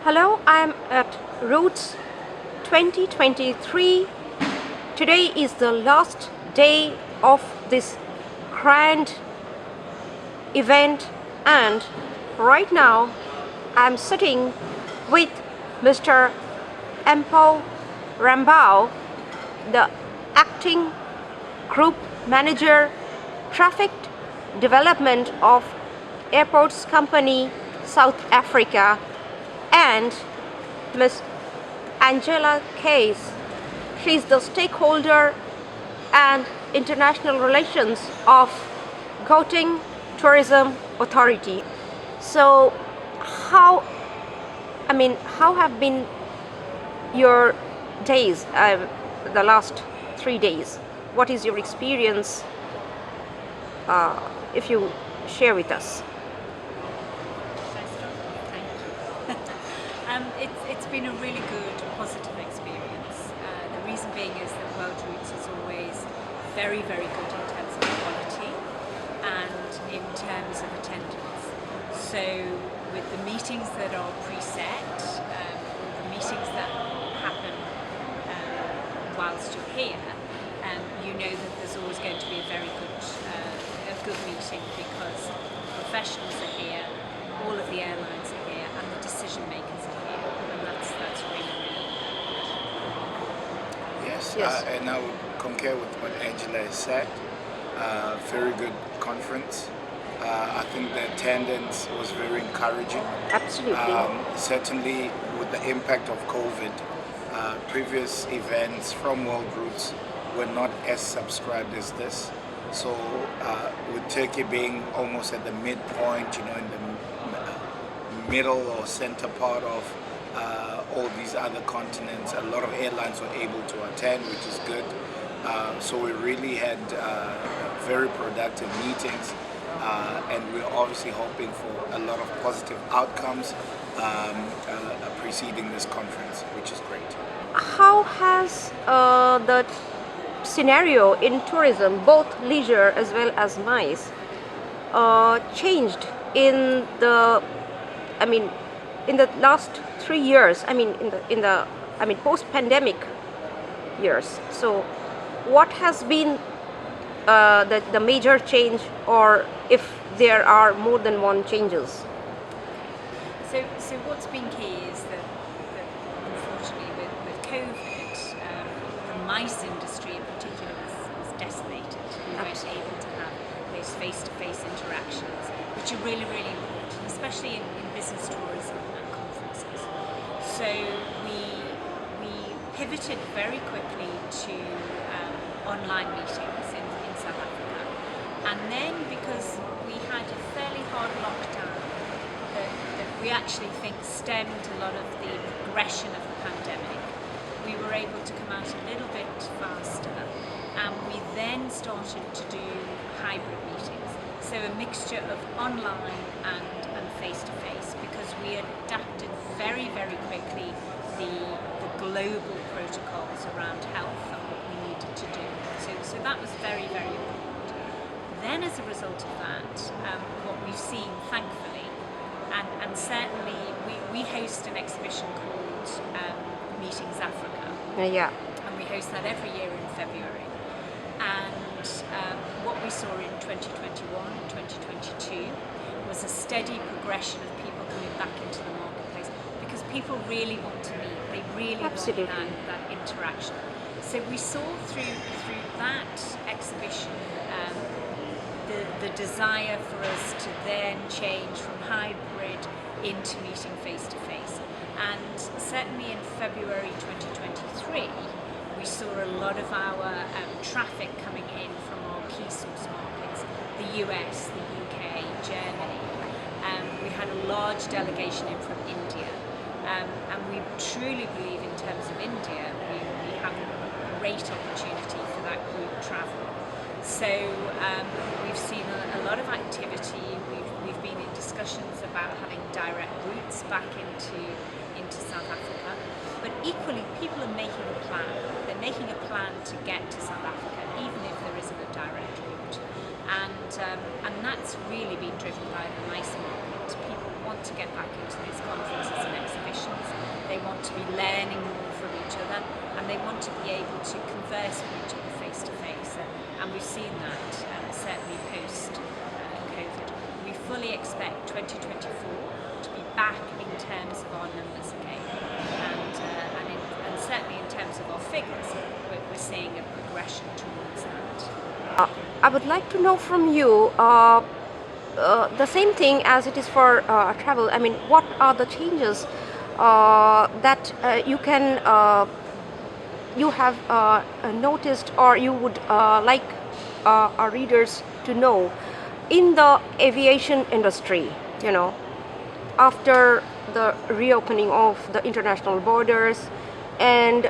Hello, I'm at Roots 2023. Today is the last day of this grand event, and right now I'm sitting with Mr. Mpho Rambau, the acting group manager, traffic development of Airports Company South Africa, and Ms. Angela Case. She's the Stakeholder and International Relations of Gauteng Tourism Authority. So, how how have been your days, the last 3 days? What is your experience? If you share with us. It's been a really good, positive experience. The reason being is that World Roots is always very, very good in terms of quality and in terms of attendance. So with the meetings that are preset, or the meetings that happen whilst you're here, you know that there's always going to be a very good meeting because professionals are here, all of the airlines are here, and the decision makers are here, and that's really, really important. Yes. And I would concur with what Angela has said. Very good conference. I think the attendance was very encouraging. Absolutely. Certainly with the impact of COVID, previous events from World Roots were not as subscribed as this. So with Turkey being almost at the midpoint, in the middle or center part of all these other continents, a lot of airlines were able to attend, which is good. So we really had very productive meetings, and we're obviously hoping for a lot of positive outcomes preceding this conference, which is great. How has the scenario in tourism, both leisure as well as MICE, changed in the last 3 years? Post-pandemic years. So, what has been the major change, or if there are more than one changes? So what's been key is that unfortunately with COVID, the MICE industry in particular was decimated. We weren't able to have those face-to-face interactions, which are really, really important, especially in business tourism and conferences. So we pivoted very quickly to online meetings in South Africa. And then because we had a fairly hard lockdown that we actually think stemmed a lot of the progression of the pandemic, we were able to come out a little bit faster, and we then started to do hybrid meetings. So a mixture of online and face-to-face, because we adapted very, very quickly the global protocols around health and what we needed to do. So that was very, very important. Then as a result of that, what we've seen, thankfully, and certainly we host an exhibition called Meetings Africa. And we host that every year in February. And what we saw in 2021 and 2022 was a steady progression of people coming back into the marketplace, because people really want to meet, they really Absolutely. want that interaction. So we saw through that exhibition the desire for us to then change from hybrid into meeting face-to-face. And certainly in February 2023, we saw a lot of our traffic coming in from our key source markets, the US, the UK, Germany. We had a large delegation in from India. And we truly believe in terms of India, we have a great opportunity for that group travel. So we've seen a lot of activity. We've been in discussions about having direct routes back into South Africa. But equally, people are making a plan. They're making a plan to get to South Africa, even if there isn't a direct route. And that's really been driven by the MICE market. People want to get back into those conferences and exhibitions. They want to be learning more from each other, and they want to be able to converse with each other face to face. And we've seen that certainly post COVID. We fully expect 2024 to be back in terms of our numbers again, and certainly in terms of our figures, we're seeing a progression towards that. I would like to know from you the same thing as it is for travel. I mean, what are the changes that you have noticed, or you would like our readers to know in the aviation industry, after the reopening of the international borders and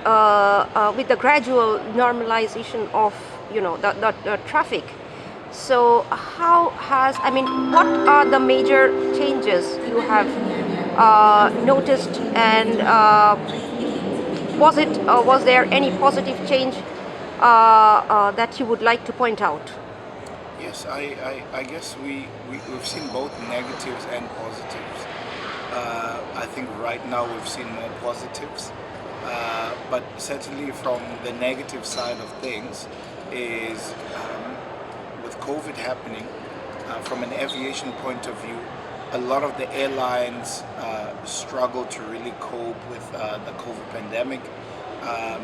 with the gradual normalization of the traffic. So what are the major changes you have noticed, and was there any positive change that you would like to point out? Yes, I guess we've seen both negatives and positives. I think right now we've seen more positives, but certainly from the negative side of things is with COVID happening, from an aviation point of view, a lot of the airlines struggle to really cope with the COVID pandemic,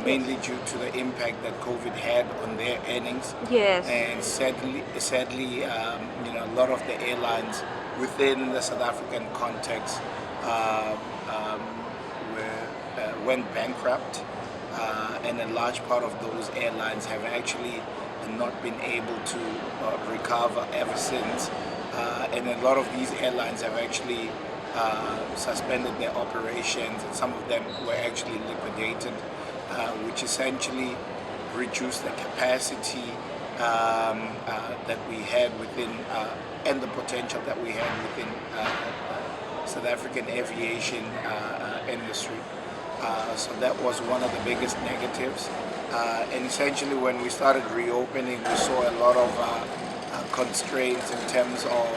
mainly due to the impact that COVID had on their earnings. Yes. And sadly, a lot of the airlines within the South African context went bankrupt, and a large part of those airlines have actually not been able to recover ever since. And a lot of these airlines have actually suspended their operations, and some of them were actually liquidated, which essentially reduced the capacity that we had within and the potential that we had within South African aviation industry. So that was one of the biggest negatives. And essentially when we started reopening, we saw a lot of constraints in terms of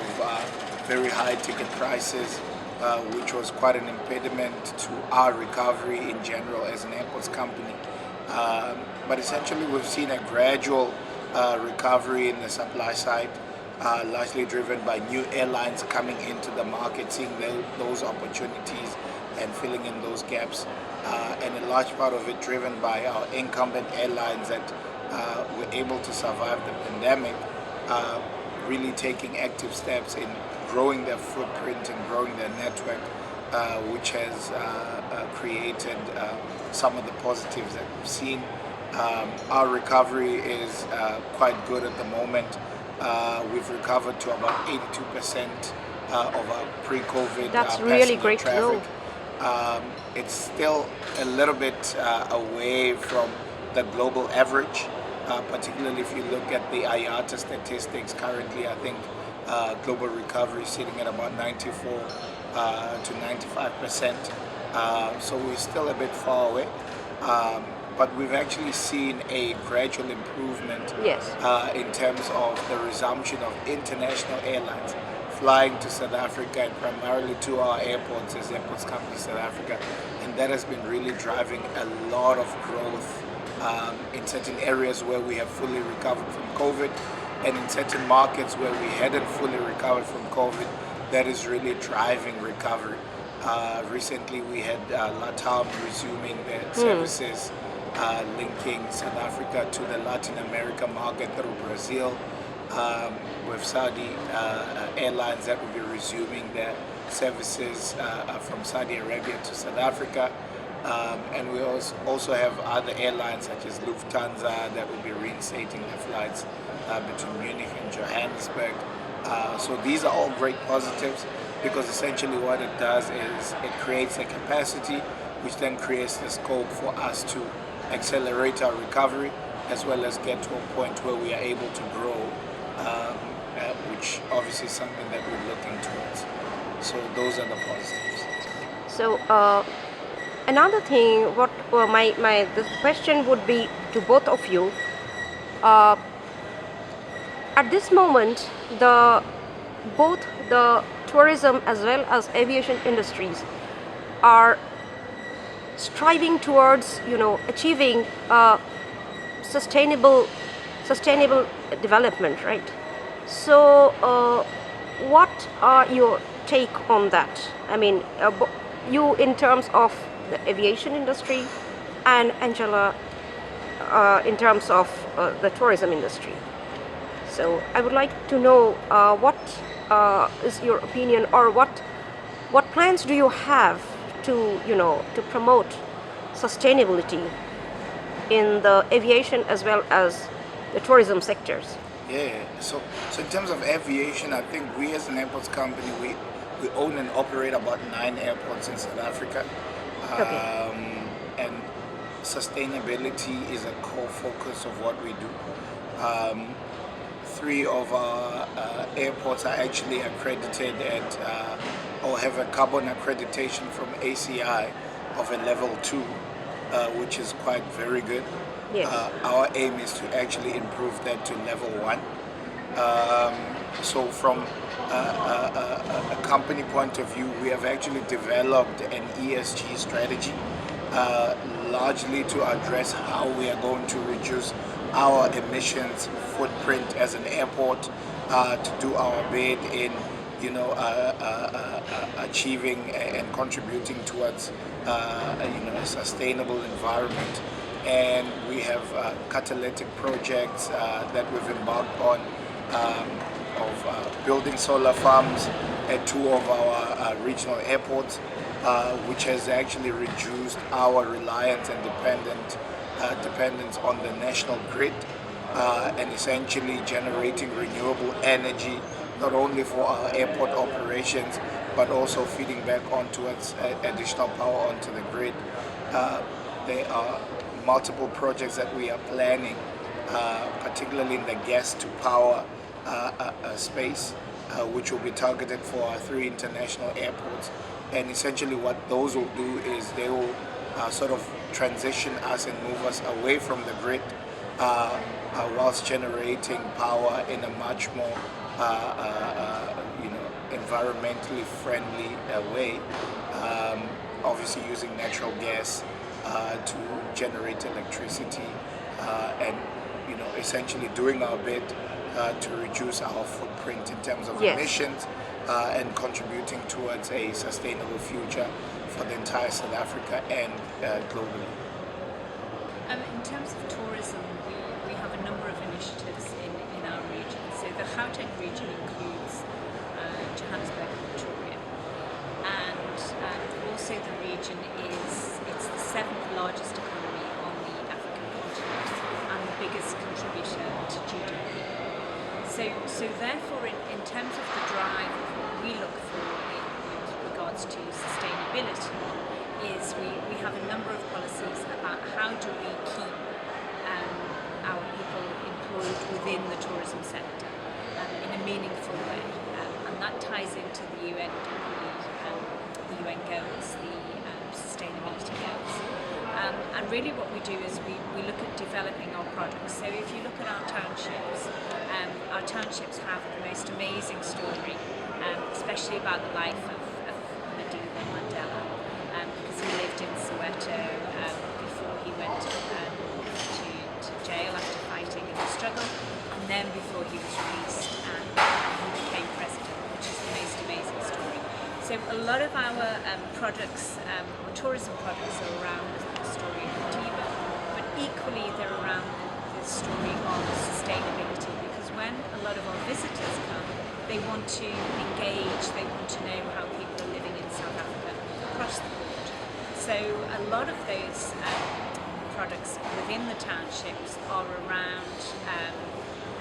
very high ticket prices, which was quite an impediment to our recovery in general as an airports company. But essentially we've seen a gradual recovery in the supply side, largely driven by new airlines coming into the market, seeing those opportunities and filling in those gaps, and a large part of it driven by our incumbent airlines that were able to survive the pandemic, really taking active steps in growing their footprint and growing their network, which has created some of the positives that we've seen. Our recovery is quite good at the moment. We've recovered to about 82% of our pre-COVID That's really passenger great to know. traffic. It's still a little bit away from the global average, particularly if you look at the IATA statistics. Currently, I think global recovery is sitting at about 94 to 95%. So we're still a bit far away. But we've actually seen a gradual improvement. Yes. In terms of the resumption of international airlines flying to South Africa, and primarily to our airports as Airports Company South Africa, and that has been really driving a lot of growth in certain areas where we have fully recovered from COVID, and in certain markets where we hadn't fully recovered from COVID, that is really driving recovery. Recently we had LATAM resuming their services, linking South Africa to the Latin America market through Brazil, with Saudi airlines that will be resuming their services from Saudi Arabia to South Africa. And we also have other airlines such as Lufthansa that will be reinstating their flights between Munich and Johannesburg. So these are all great positives, because essentially what it does is it creates a capacity which then creates the scope for us to accelerate our recovery, as well as get to a point where we are able to grow, which obviously is something that we're looking towards. So those are the positives. So another thing, the question would be to both of you. At this moment, both the tourism as well as aviation industries are striving towards, achieving sustainable development, right? So, what are your take on that? I mean, you in terms of the aviation industry, and Angela in terms of the tourism industry. So, I would like to know what is your opinion, or what plans do you have to to promote sustainability in the aviation as well as the tourism sectors? Yeah. So in terms of aviation, I think we as an airports company, we own and operate about 9 airports in South Africa. Okay. And sustainability is a core focus of what we do. 3 of our airports are actually accredited at or have a carbon accreditation from ACI of a level 2, which is quite very good. Yes. Our aim is to actually improve that to level 1. So from a company point of view, we have actually developed an ESG strategy, largely to address how we are going to reduce our emissions footprint as an airport, to do our bit in achieving and contributing towards a sustainable environment. And we have catalytic projects that we've embarked on, of building solar farms at 2 of our regional airports, which has actually reduced our reliance and dependence on the national grid, and essentially generating renewable energy not only for our airport operations but also feeding back on towards additional power onto the grid. There are multiple projects that we are planning, particularly in the gas to power space, which will be targeted for our 3 international airports. And essentially what those will do is they will sort of transition us and move us away from the grid, whilst generating power in a much more environmentally friendly way, obviously using natural gas to generate electricity, and essentially doing our bit to reduce our footprint in terms of Yes. emissions, and contributing towards a sustainable future for the entire South Africa and globally. In terms of tourism, we have a number of initiatives in our region. So the Gauteng region includes Johannesburg and Pretoria, and also the region it's the 7th largest economy on the African continent and the biggest contributor to GDP. So therefore, in terms of the drive, what we look for in regards to sustainability is we have a number of policies about how do we keep our people employed within the tourism sector in a meaningful way, and that ties into the UN goals, the sustainability goals. And really what we do is we look at developing our products. So if you look at our townships have the most amazing story, especially about the life of Mandela, because he lived in Soweto before he went to jail after fighting in the struggle, and then before he was released and he became president, which is the most amazing story. So a lot of our products, or tourism products, are around the story of Madiba, but equally they're around the story of sustainability, because when a lot of our visitors come, they want to engage, they want to know how people are living in South Africa across the board. So a lot of those products within the townships are around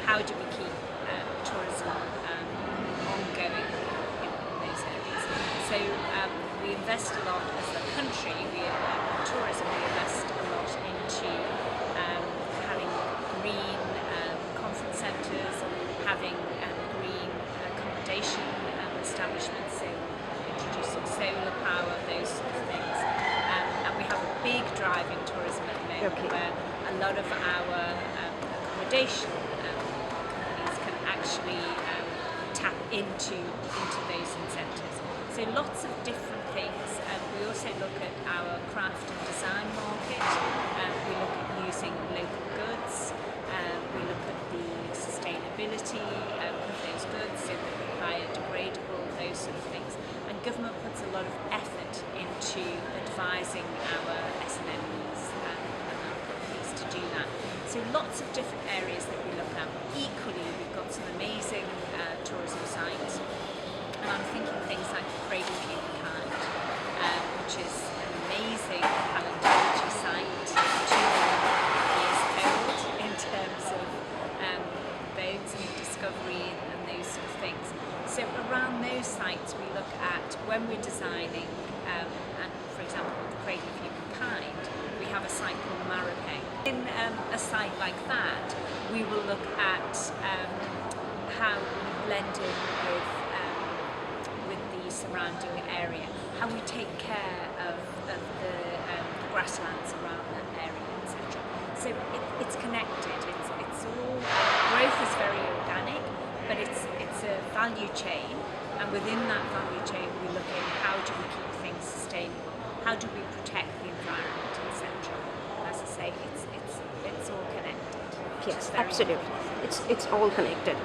how do we keep tourism ongoing in those areas. So we invest a lot as a country, tourism, we invest a lot into having green conference centres, having green accommodation establishments, so introducing solar power, those sort of things. And we have a big drive in tourism at the moment, Okay. where a lot of our accommodation companies can actually tap into those incentives. So lots of different things. We also look at our craft and design market. We look at using local goods. We look at the sustainability of those goods, so that they're biodegradable, those sort of things. And government puts a lot of effort into advising our SMEs and our companies to do that. So lots of different areas that we look at. Equally, we've got some amazing tourism sites. And I'm thinking things like the Cradle of Humankind, which is an amazing paleontology site, 200 years old in terms of bones and discovery and those sort of things. So around those sites we look at when we're designing, and for example with the Cradle of Humankind, we have a site called Maripeng. In a site like that, we will look at how we blend in with the surrounding area, how we take care of the grasslands around that area, etc. So it's connected. It's all growth is very organic, but it's a value chain, and within that value chain we look at how do we keep things sustainable, how do we protect the environment, etc. As I say, it's all connected. Yes, absolutely. It's all connected.